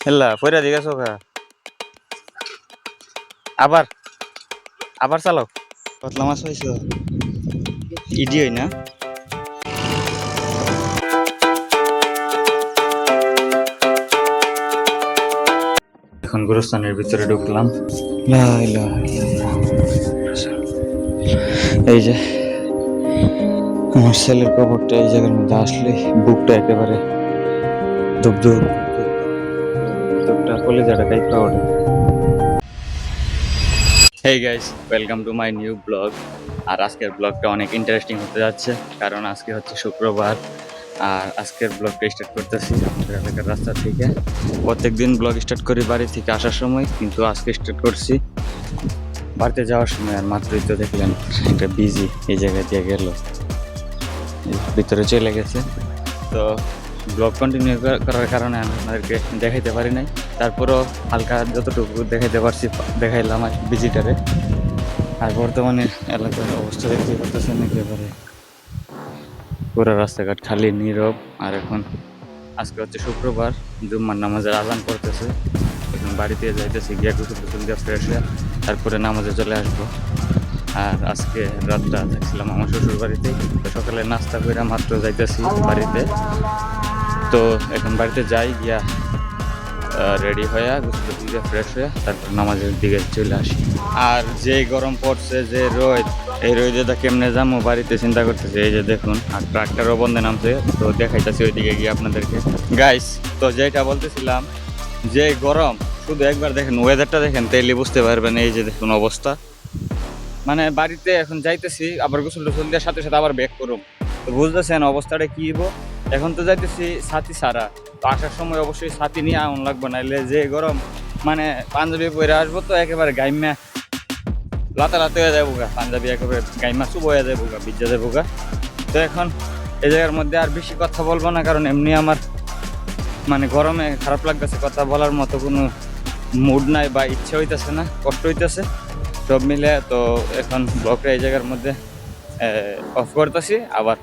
হেল্লা পয়রা দিকে চোখা আবার আবার চালাও কতলা মাছ হয়েছে ইডি হয় না এখন গুরুস্থানের ভিতরে ঢুকলাম এই যে আমার ছেলের কবরটা এই জায়গার মধ্যে আসলে বুকটা একেবারে ধুপ ধুপ ভিতরটা কলেজাটা কাইপা ওঠে। Hey guys, welcome to my new blog. আর আজকের ব্লগটা অনেক ইন্টারেস্টিং হতে যাচ্ছে, কারণ আজকে হচ্ছে শুক্রবার। আর আজকের ব্লগটা স্টার্ট করতেছি আমাদের এলাকার রাস্তা থেকে। প্রত্যেকদিন ব্লগ স্টার্ট করি বাড়ি থেকে আসার সময়, কিন্তু আজকে স্টার্ট করছি বাড়িতে যাওয়ার সময়। আর মাত্রই তো দেখলেন একটা বিজি এই জায়গায় দিয়ে গেল, ভিতরে চলে গেছে। তো ব্লগ কন্টিনিউ করার কারণে আমি আপনাদেরকে দেখাইতে পারি নাই, তারপরও হালকা যতটুকু দেখাইতে পারছি দেখাইলাম আর ভিজিটারে। আর বর্তমানে এলাকার অবস্থা দেখতে পারতেছেন, একেবারে পুরো রাস্তাঘাট খালি নীরব। আর এখন আজকে হচ্ছে শুক্রবার, জুম্মার নামাজের আজান করতেছে। এখন বাড়িতে যাইতেছি, গিয়ে গোসল টোসল দিয়ে ফ্রেশ হয়ে তারপরে নামাজে চলে আসবো। আর আজকে রাতটা থাকছিলাম আমার শ্বশুর বাড়িতে। তো সকালে নাস্তা করে মাত্র যাইতেছি বাড়িতে। তো এখন বাড়িতে যাই, গিয়া রেডি হয়ে গোসল দিয়ে ফ্রেশ হয়ে তারপর নামাজের দিকে চলে আসি। আর যে গরম পড়ছে, যে রোদ, এই রোদেটা কেমনে যাবো বাড়িতে চিন্তা করতেছি। এই যে দেখুন, আর ট্রাক্টরও বন্ধে নামছে, তো দেখাইতেছি ওইদিকে গিয়ে আপনাদেরকে। গাইস, তো যেটা বলতেছিলাম, যে গরম, শুধু একবার দেখেন ওয়েদারটা দেখেন, তাইলে বুঝতে পারবেন। এই যে দেখুন অবস্থা, মানে বাড়িতে এখন যাইতেছি, আবার গোসল টোসল দেওয়ার সাথে সাথে আবার ব্যাক করুম। তো বুঝতেছেন অবস্থাটা কী হবো। এখন তো যাইতেছি ছাতি ছাড়া, তো আসার সময় অবশ্যই ছাতি নিয়ে আউন লাগবে, নাইলে যে গরম, মানে পাঞ্জাবি পরে আসবো তো একেবারে গাইমা লাতে লাতে হয়ে যাবো গা, পাঞ্জাবি একেবারে গাইমা চুপ হয়ে যাবো গা, ভিজা যাবো গা। তো এখন এই জায়গার মধ্যে আর বেশি কথা বলবো না, কারণ এমনি আমার মানে গরমে খারাপ লাগতেছে, কথা বলার মতো কোনো মুড নাই বা ইচ্ছে হইতেছে না, কষ্ট হইতেছে সব মিলে। তো এখন ব্লগটা এই জায়গার মধ্যে অফ করতেছি, আবার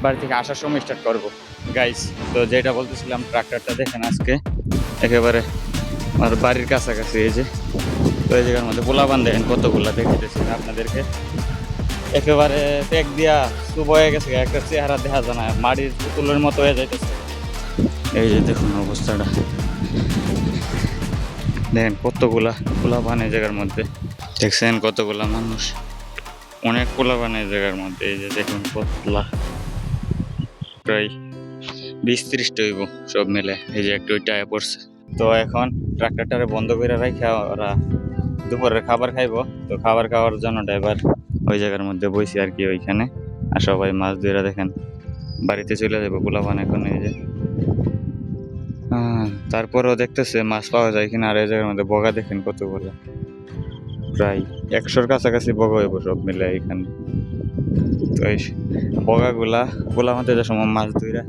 বাড়ি থেকে আসার সময় স্টার্ট করবো গাইস। তো যেটা বলতেছিলাম, ট্রাক্টরটা দেখেন আজকে একেবারে আমার বাড়ির কাছাকাছি। এই যে, তো এই জায়গার মধ্যে পোলাপান দেখেন কতগুলা দেখাইতেছি আপনাদেরকে, একেবারে প্যাক দিয়া শুভ হয়ে গেছে, একটা চেহারা দেখা যায় না, মাটির পুতুলের মতো হয়ে যাইতেছে। এই যে দেখুন অবস্থাটা, দেখেন কতগুলা পোলাপান এই জায়গার মধ্যে, দেখছেন কতগুলা মানুষ, অনেক পোলাপান এই জায়গার মধ্যে। এই যে দেখুন কতগুলা, প্রায় 20-30টা হইব সব মিলে। এই যে একটু টায়া পড়ছে। তো এখন ট্রাক্টরটারে বন্ধ করে রাখা ওরা দুপুরের খাবার খাইবো। তো খাবার খাওয়ার জন্য ড্রাইভার ওই জায়গার মধ্যে বইছি আর কি, ওইখানে। আর সবাই মাছ ধরে দেখেন বাড়িতে চলে যাবো পোলাপান এখন। এই যে তারপরেও দেখতেছে মাছ পাওয়া যায় কিনা। আর এই জায়গার মধ্যে বগা দেখেন কতগুলো, প্রায় 100-র কাছাকাছি বগা হইব সব মিলে এখানে। তো এই বগাগুলা পোলাপানতে যে সময় মাছ ধরে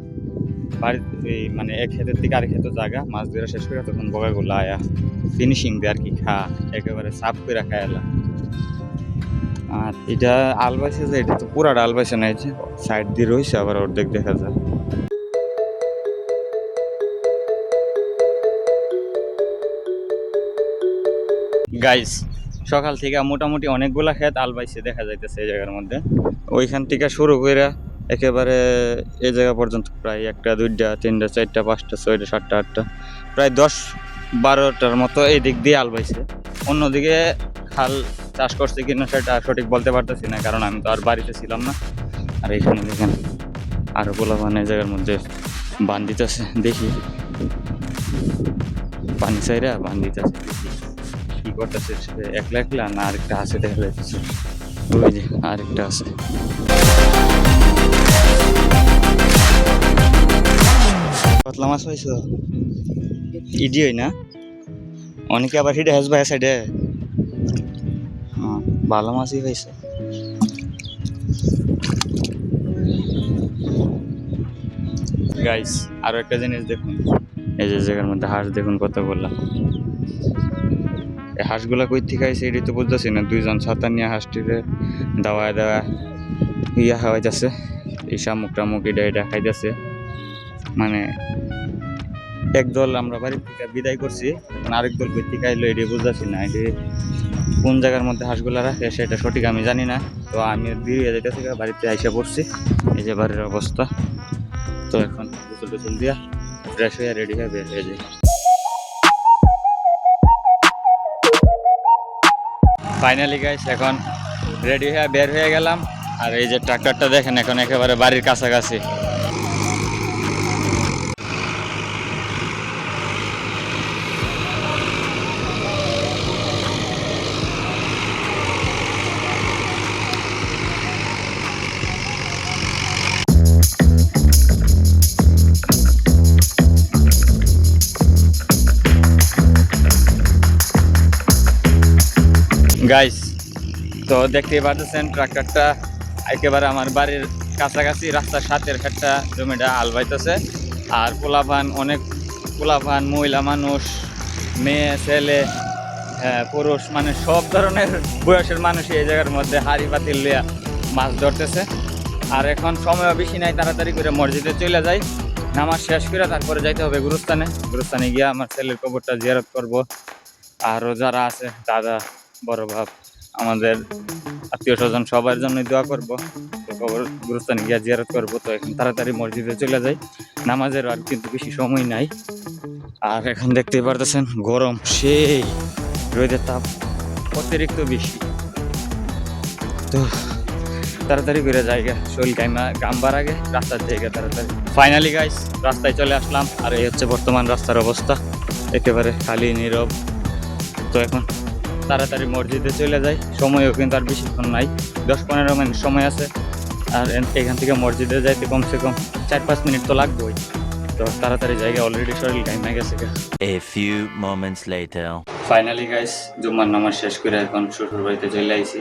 বাড়িতে, এই মানে এক ক্ষেতের থেকে আরেক ক্ষেতের জায়গা মাছ ধরে শেষ করে, তখন বগাগুলা আয়া ফিনিশিং দিয়ে আর কি একেবারে সাফ করে খাইলা। আর এটা আলবাইছে, যে এটা তো পুরাটা আলবাইছে না, এই যে সাইড দিয়ে রয়েছে, আবার অর্ধেক দেখা যায়। গাইস, সকাল থেকে মোটামুটি অনেকগুলা ক্ষেত আলবাইছে দেখা যাইতেছে এই জায়গার মধ্যে। ওইখান থেকে শুরু করে একেবারে এই জায়গা পর্যন্ত প্রায় 1টা 2টা 3টা 4টা 5টা 6টা 7টা 8টা, প্রায় 10-12টার মতো এই দিক দিয়ে আলবাইছে। অন্যদিকে খাল চাষ করছে কিনা সেটা সঠিক বলতে পারতেছি না, কারণ আমি তো আর বাড়িতে ছিলাম না। আর এখানে দেখেন আরো পোলাপান এই জায়গার মধ্যে বান দিতেছে, দেখি পানি চাইরা বান দিতেছে, দেখি কি করতেছে। একলা একলা না আরেকটা আছে দেখা যাইতেছে, ওই যে আরেকটা আছে। কতলা মাছ হয়েছে ইডি হয় না, অনেকে আবার হিডে হাসবা সাইডে। ভালো মাছই হয়েছে। গাইস, আরো একটা জিনিস দেখুন, এই যে জায়গার মধ্যে হাঁস দেখুন কতগুলা। এই হাঁসগুলা কই থেকে আইছে এটি তো বুঝতেছি না। 2জন ছাতা নিয়ে হাঁসটিরে দাওয়া দেওয়া ইয়া খাওয়াইতেছে, এই শামুক টামুক এটা এটা খাইতেছে। মানে একদল আমরা বাড়ি থেকে বিদায় করছি, এখন আরেক দল কই থেকে আইলো এটি বুঝতেছি না। এটি কোন জায়গার মধ্যে হাঁসগুলা রাখে সেটা সঠিক আমি জানি না। তো আমি বেরিয়ে যাইতেছি, বাড়িতে আইসা পড়ছি। এই যে বাড়ির অবস্থা। তো এখন গোসল টোসল দিয়া ফ্রেশ হয়ে রেডি হয়ে বের হয়ে যাই। ফাইনালি গাইস এখন রেডি হয়ে বের হয়ে গেলাম। আর এই যে ট্রাক্টরটা দেখেন এখন একেবারে বাড়ির কাছাকাছি। গাইস তো দেখতেই পাচ্ছেন ট্রাক্টরটা একেবারে আমার বাড়ির কাছাকাছি রাস্তার সাথের একটা জমিটা হাল বাইতেছে। আর অনেক পোলাপান, মহিলা মানুষ, মেয়ে ছেলে, পুরুষ, মানে সব ধরনের বয়সের মানুষই এই জায়গার মধ্যে হাড়ি পাতিল লিয়া মাছ ধরতেছে। আর এখন সময়ও বেশি নাই, তাড়াতাড়ি করে মসজিদে চলে যাই, নামাজ শেষ করে তারপরে যাইতে হবে গুরুস্থানে গিয়ে আমার ছেলের কবরটা জিয়ারত করব। আরও যারা আছে দাদা, বড় বাপ, আমাদের আত্মীয় স্বজন সবার জন্যই দোয়া করবো। তো কবর গুরুস্থানে গিয়ে জিয়ারত করবো। তো এখন তাড়াতাড়ি মসজিদে চলে যাই, নামাজের আর কিন্তু বেশি সময় নাই। আর এখন দেখতেই পারতেছেন গরম সেই, রোদের তাপ অতিরিক্ত বেশি। তো তাড়াতাড়ি করে জায়গা শরীর গামবার আগে রাস্তার জায়গা তাড়াতাড়ি। ফাইনালি গাইস রাস্তায় চলে আসলাম। আর এই হচ্ছে বর্তমান রাস্তার অবস্থা, একেবারে খালি নীরব। তো এখন তাড়াতাড়ি মসজিদে চলে যাই, সময়ও কিন্তু আর বেশিক্ষণ নাই, 10-15 মিনিট সময় আছে। আর এখান থেকে মসজিদে যাইতে কমসে কম 4-5 মিনিট তো লাগবেই। তো তাড়াতাড়ি জায়গা, অলরেডি শরীর গাইমা গেছে। A few moments later. Finally guys জুম্মার নামাজ শেষ করে এখন শ্বশুর বাড়িতে চলে আইছি।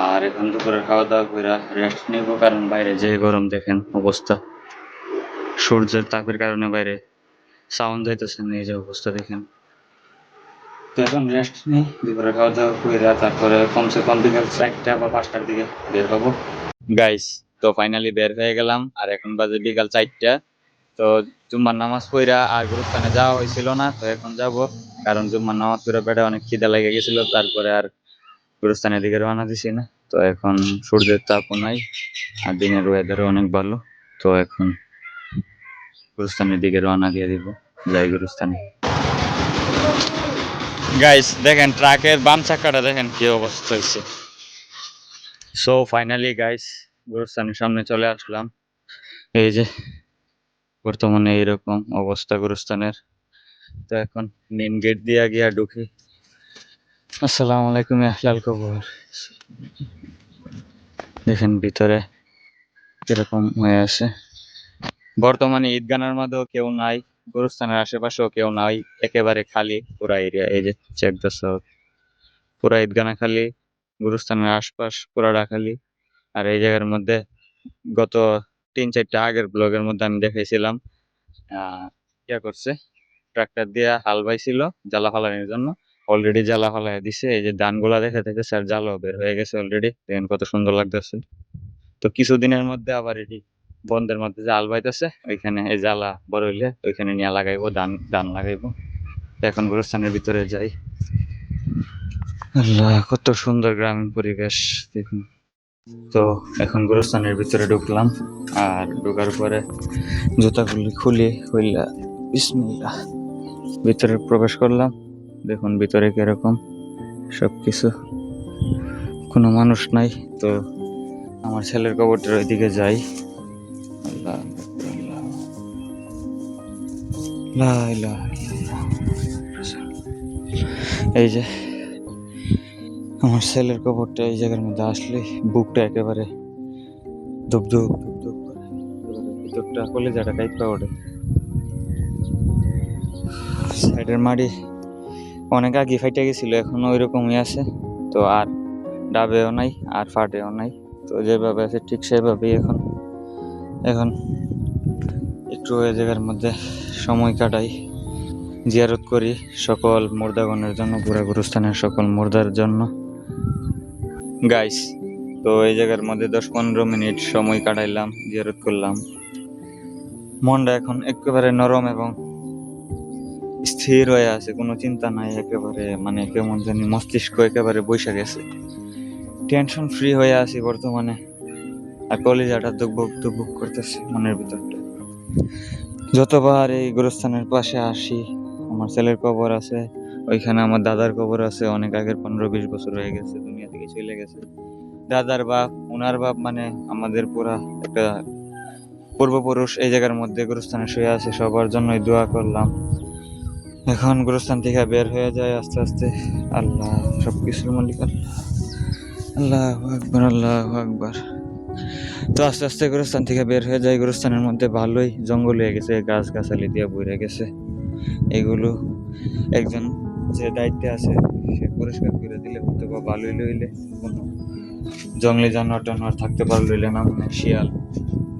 আর এখন দুপুরে খাওয়া দাওয়া করে রেস্ট নিব, কারণ বাইরে যে গরম দেখেন অবস্থা, সূর্যের তাপের কারণে বাইরে সাউন্ড যাইতেছে না, এই যে অবস্থা দেখেন। তো এখন রেস্ট নেই, দুপুরে খাওয়া দাওয়া করে তারপরে কমসে কম বিকাল 4টা বা 5টার দিকে বের হবো গাইস। তো ফাইনালি বের হয়ে গেলাম, আর এখন বাজে বিকাল 4টা। তো জুম্মার নামাজ পড়া আর গুরুস্থানে যাওয়া হয়েছিল না, তো এখন যাব, কারণ জুম্মার নামাজ পড়া পেটে অনেক খিদা লেগে গেছিল। তারপরে আর গুরুস্থানের দিকে রওনা দিছি না। তো এখন সূর্যের তাপও নাই আর দিনের ওয়েদারও অনেক ভালো। তো এখন গুরুস্থানের দিকে রওনা দিয়ে দিব, যাই গুরুস্থানে। গাইস দেখেন ট্রাকের বাম চাকাটা দেখেন কি অবস্থা হয়েছে। সো ফাইনালি গাইস গুরুস্থানের সামনে চলে আসলাম। এই যে বর্তমানে এইরকম অবস্থা গুরুস্থানের। তো এখন মেন গেট দিয়ে গিয়া ঢুকি। আসসালামু আলাইকুম আহলাল কবর। দেখেন ভিতরে কিরকম হয়ে আছে। বর্তমানে ঈদগানার মধ্যেও কেউ নাই, গুরুস্থানের আশেপাশেও কেউ নাই, একেবারে খালি পুরা এরিয়া। এই যে চেক দ্য সাউথ, পুরা ঈদগানা খালি, গুরুস্থানের আশপাশ পুরাটা খালি। আর এই জায়গার মধ্যে গত 3-4টা আগের ব্লগের মধ্যে আমি দেখাইছিলাম ইয়া করছে, ট্রাক্টর দিয়ে হাল বাইছিল জ্বালা ফালানোর জন্য, অলরেডি জ্বালা ফালাই দিছে। এই যে ধানগুলা দেখে থেকে স্যার জ্বালাও বের হয়ে গেছে অলরেডি, দেখেন কত সুন্দর লাগতেছে। তো কিছুদিনের মধ্যে আবার এটি বন্ধের মধ্যে যে হাল বাইতেছে, ওইখানে এই জ্বালা বড় হইলে ওইখানে নিয়ে লাগাইবো, ধান লাগাইবো। এখন গুরুস্থানের ভিতরে যাই। আল্লাহ কত সুন্দর গ্রামীণ পরিবেশ দেখুন। তো এখন গুরুস্থানের ভিতরে ঢুকলাম, আর ঢোকার পরে জুতাগুলি খুলে হইলা বিসমিল্লাহ ভিতরে প্রবেশ করলাম। দেখুন ভিতরে কিরকম সবকিছু, কোনো মানুষ নাই। তো আমার ছেলের কবরটার ওইদিকে যাই। আল্লাহ লা ইলাহা ইল্লাল্লাহ। এই যে আমার ছেলের কবরটা, এই জায়গার মধ্যে আসলে বুকটা একেবারে ধুপ ধুপ ধুপ ধুপ করে, ভিতরটা কলেজাটা কাইপা ওঠে। সাইডের মাটি অনেক আগে ফাইটে গেছিল, এখনো ওই রকমই আছে। তো আর ডাবেও নাই আর ফাটেও নাই, তো যেভাবে আছে ঠিক সেভাবেই এখন এখন একটু ওই জায়গার মধ্যে সময় কাটাই, জিয়ারত করি সকল মুর্দাগণের জন্য, পুরা গুরুস্থানের সকল মুর্দার জন্য গাইস। তো এই জায়গার মধ্যে 10-15 মিনিট সময় কাটাইলাম, জিয়ারত করলাম। মনটা এখন একেবারে নরম এবং স্থির হয়ে আছে, কোনো চিন্তা নাই একেবারে, মানে কেমন জানি মস্তিষ্ক একেবারে বৈশা গেছে, টেনশন ফ্রি হয়ে আছি বর্তমানে। আর কলিজাটা দুকবুক দুকবুক করতেছে মনের ভিতরটা। যতবার এই গোরস্থানের পাশে আসি, আমার ছেলের কবর আছে ওইখানে, আমার দাদার কবর আছে, অনেক আগের 15-20 বছর হয়ে গেছে, দুনিয়া থেকে চলে গেছে। দাদার বাপ, ওনার বাপ, মানে আমাদের পুরা একটা পূর্বপুরুষ এই জায়গার মধ্যে গোরস্থানে শুয়ে আছে। সবার জন্যই দোয়া করলাম। এখন গোরস্থান থেকে বের হয়ে যায় আস্তে আস্তে। আল্লাহ সবকিছুর মালিক আল্লাহ, আল্লাহু আকবার, আল্লাহু আকবার। তো আস্তে আস্তে গোরস্থান থেকে বের হয়ে যায়। গোরস্থানের মধ্যে ভালোই জঙ্গল হয়ে গেছে, গাছ গাছালি দিয়ে ভরে গেছে। এগুলো একজন যে দায়িত্বে আছে সে পরিষ্কার করে দিলে হয়তো বা ভালোই লইলে, কোনো জঙ্গলি জানোয়ার টানোয়ার থাকতে পারলইলে না, মানে শিয়াল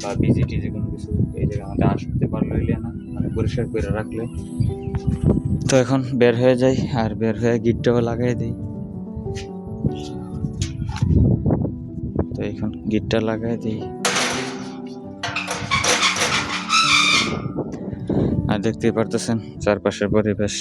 বা বিজিটি যে কোনো কিছু এই জায়গার মধ্যে আসতে পারলইলে না, মানে পরিষ্কার করে রাখলে। তো এখন বের হয়ে যাই, আর বের হয়ে গিটটাও লাগাই দিই। তো এখন গিটটা লাগাই দিই, আর দেখতেই পারতেছেন চারপাশের পরিবেশ।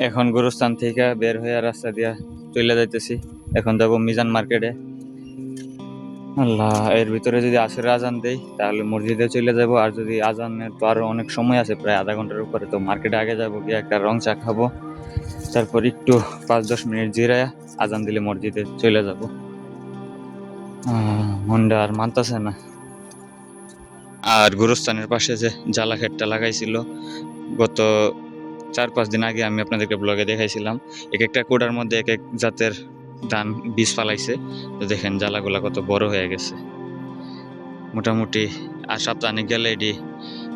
এখন গুরুস্থান থেকে বের হয়ে রাস্তা দিয়া চলে যাইতেছি। এখন যাবো মিজান মার্কেটে। আল্লাহ, এর ভিতরে যদি আসরের আজান দেই তাহলে মসজিদে চলে যাব, আর যদি আজানের তো আরো অনেক সময় আছে, প্রায় আধা ঘন্টার উপরে, তো মার্কেটে আগে যাবো, গিয়ে একটা রং চা খাবো, তারপর একটু 5-10 মিনিট জিরায়া আজান দিলে মসজিদে চলে যাব। মনটা আর মানতাছে না। আর গুরুস্থানের পাশে যে জ্বালা খেটটা লাগাইছিল গত 4-5 দিন আগে, আমি আপনাদেরকে ব্লগে দেখাইছিলাম, এক একটা কোডার মধ্যে এক এক জাতের ধান বীজ ফালাইছে। তো দেখেন জ্বালাগুলা কত বড় হয়ে গেছে। মোটামুটি আর সপ্তাহে গেলে এটি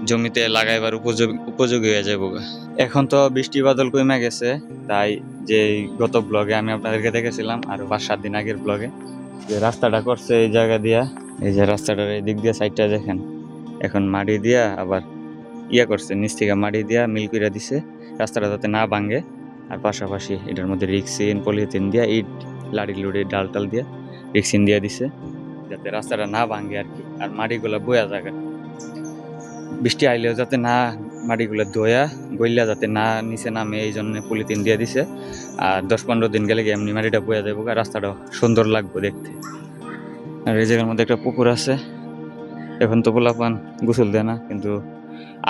জমিতে লাগাইবার উপযোগী হয়ে যাবো। এখন তো বৃষ্টি বাদল কমে গেছে, তাই যে গত ব্লগে আমি আপনাদেরকে দেখেছিলাম আর 5-7 দিন আগের ব্লগে, যে রাস্তাটা করছে এই জায়গা দিয়া, এই যে রাস্তাটার এই দিক দিয়ে সাইডটা দেখেন, এখন মাটি দিয়া আবার করছে, নিচ থেকে মাটি দিয়া মিল করে দিছে রাস্তাটা যাতে না ভাঙে। আর পাশাপাশি এটার মধ্যে রিক্সিন পলিথিন দিয়া, ইট লাড়ি লুড়ি ডাল টাল দিয়া রিক্সিন দিয়া দিছে, যাতে রাস্তাটা না ভাঙে আর কি। আর মাটিগুলা বয়া জায়গা, বৃষ্টি আইলেও যাতে না মাটিগুলো ধোয়া গইলা যাতে না নিচে নামে, এই জন্য পলিথিন দিয়ে দিছে। আর 10-15 দিন গেলে এমনি মাটিটা বয়া যাবো, আর রাস্তাটা সুন্দর লাগবে দেখতে। আর এই জায়গার মধ্যে একটা পুকুর আছে, এখন তো পোলাপান গোসল দেয় না, কিন্তু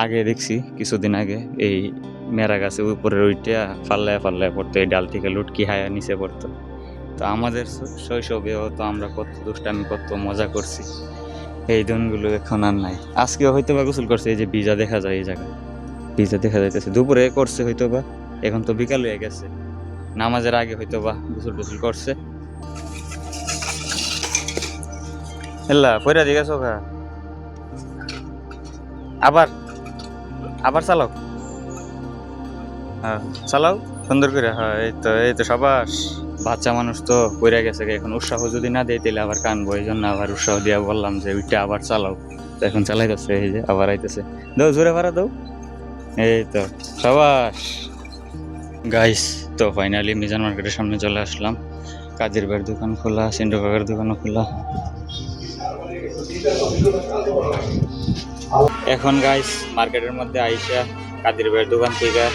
আগে দেখছি কিছুদিন আগে এই মেরা গাছে উপরে ওইটা ফাল্লায় ফাল্লায় পড়তো, এই ডাল থেকে লুটকি হায়া নিচে পড়তো। তো আমাদের শৈশবেও তো আমরা কত দুষ্টামি কত মজা করছি, এই দিনগুলো এখন আর নাই। আজকেও হয়তো বা গোসল করছে, এই যে ভিজা দেখা যায়, এই জায়গায় ভিজা দেখা যাইতেছে, দুপুরে করছে হয়তো বা, এখন তো বিকাল হয়ে গেছে, নামাজের আগে হয়তো বা গোসল টোসল করছে। হেল্লা পয়রা দিকে চোখা, আবার আবার চালাও, হ্যাঁ চালাও সুন্দর করে। হ্যাঁ এই তো সাবাস। বাচ্চা মানুষ তো পড়ে গেছে, এখন উৎসাহ যদি না দেয় তাহলে আবার কানবো, এই জন্য আবার উৎসাহ দিয়া বললাম যে ওইটা আবার চালাও। তো এখন চালাইতেছে, এই যে আবার আইতেছে, দাও জোরে ভাড়া দাও, এই তো সাবাস। গাইস, তো ফাইনালি মিজান মার্কেটের সামনে চলে আসলাম। কাজের ভাইয়ের দোকান খোলা, সিন্টু কাকার দোকানও খোলা। এখন গাইস মার্কেটের মধ্যে আইসা কাদের ভাইয়ের দোকান থেকে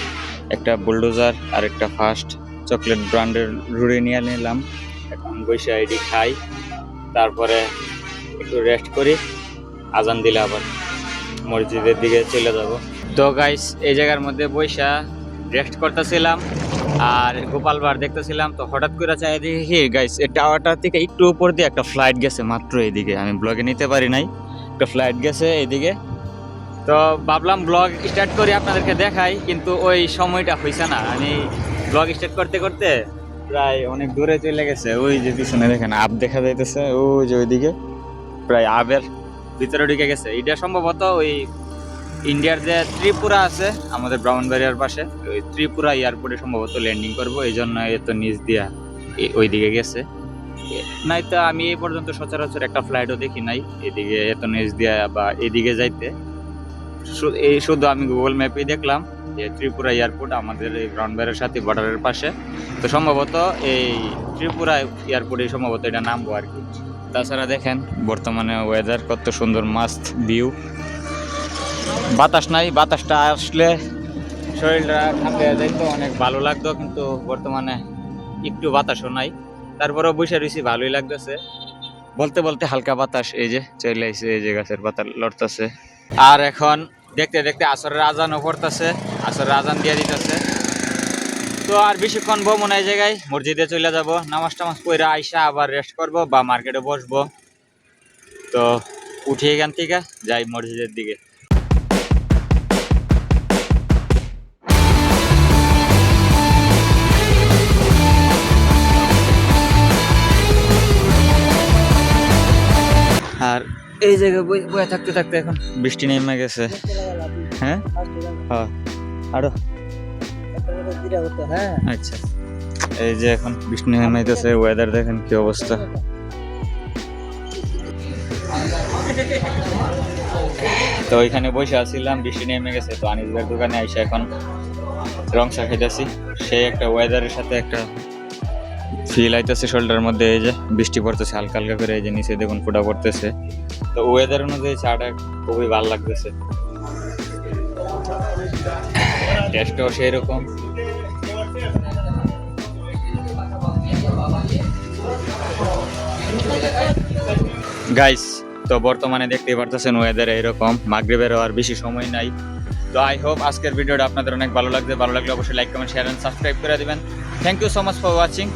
একটা বুলডোজার আর একটা ফার্স্ট চকলেট ব্র্যান্ডের রুড়ি নিয়ে নিলাম। এখন বসে এটি খাই, তারপরে একটু রেস্ট করি, আজান দিলে আবার মসজিদের দিকে চলে যাব। তো গাইস এই জায়গার মধ্যে বসে রেস্ট করতেছিলাম আর গোপাল বার দেখতেছিলাম, তো হঠাৎ করে চাই দেখি গাইস এই টাওয়ারটার থেকে একটু উপর দিয়ে একটা ফ্লাইট গেছে মাত্র এইদিকে, আমি ব্লগে নিতে পারি নাই, একটা ফ্লাইট গেছে এইদিকে। তো ভাবলাম ব্লগ স্টার্ট করি আপনাদেরকে দেখাই, কিন্তু ওই সময়টা হয়েছে না, আমি ব্লগ স্টার্ট করতে করতে প্রায় অনেক দূরে চলে গেছে। ওই যে পিছনে দেখেন আপ দেখা যাইতেছে, ওই যে ওইদিকে প্রায় আবের ভিতরে ঢুকে গেছে। এটা সম্ভবত ওই ইন্ডিয়ার যে ত্রিপুরা আছে আমাদের ব্রাহ্মণবাড়িয়ার পাশে, ওই ত্রিপুরা এয়ারপোর্টে সম্ভবত ল্যান্ডিং করবো, এই জন্য এত নিচ দিয়া ওইদিকে গেছে। নাই তো আমি এই পর্যন্ত সচরাচর একটা ফ্লাইটও দেখি নাই এদিকে এত নিচ দিয়া বা এদিকে যাইতে। এই শুধু আমি গুগল ম্যাপেই দেখলাম যে ত্রিপুরা এয়ারপোর্ট আমাদের এই ব্রাউনবাড়ির সাথে বর্ডারের পাশে। তো সম্ভবত এই ত্রিপুরা এয়ারপোর্টে সম্ভবত এটা নামবো আর কি। তাছাড়া দেখেন বর্তমানে ওয়েদার কত সুন্দর, মাস্ট ভিউ। বাতাস নাই, বাতাসটা আসলে শরীরটা ঠান্ডা হয়ে যাইতো, অনেক ভালো লাগতো, কিন্তু বর্তমানে একটু বাতাসও নাই। তারপরেও বসে রয়েছি, ভালোই লাগতেছে। বলতে বলতে হালকা বাতাস এই যে চলে আইছে, এই যে গাছের পাতা লড়তেছে। আর এখন দেখতে দেখতে আসরের আজানও পড়তেছে, আসরের আজান দিয়ে দিতেছে। তো আর বেশিক্ষণ বমো না, এই জায়গায় মসজিদে চলে যাব, নামাজ টামাজ পড়ে আইসা আবার রেস্ট করব বা মার্কেটে বসবো। তো উঠে এখান থেকে যাই মসজিদের দিকে। আর এই জায়গায় বয়ে থাকতে থাকতে এখন বৃষ্টি নেমে গেছে। হ্যাঁ হ্যাঁ আরো আচ্ছা, এই যে এখন বৃষ্টি নেমে গেছে, ওয়েদার দেখেন কি অবস্থা। তো ওইখানে বসে আছিলাম, বৃষ্টি নেমে গেছে, তো আনিসবের দোকানে আইসা এখন রং চা খাইতেছি। সেই একটা ওয়েদারের সাথে একটা ফিল আইতেছে শোল্ডারের মধ্যে। এই যে বৃষ্টি পড়তেছে হালকা হালকা করে, এই যে নিচে দেখুন ফোঁটা পড়তেছে। তো ওয়েদার অনুযায়ী চাটা খুবই ভালো লাগতেছে, টেস্টও সেই রকম। গাইস, তো বর্তমানে দেখতেই পারতেছেন ওয়েদার এইরকম, মাগরিবেরও আর বেশি সময় নাই। তো আই হোপ আজকের ভিডিওটা আপনাদের অনেক ভালো লাগবে। ভালো লাগলে অবশ্যই like comment share and subscribe করে দিবেন। Thank you so much for watching.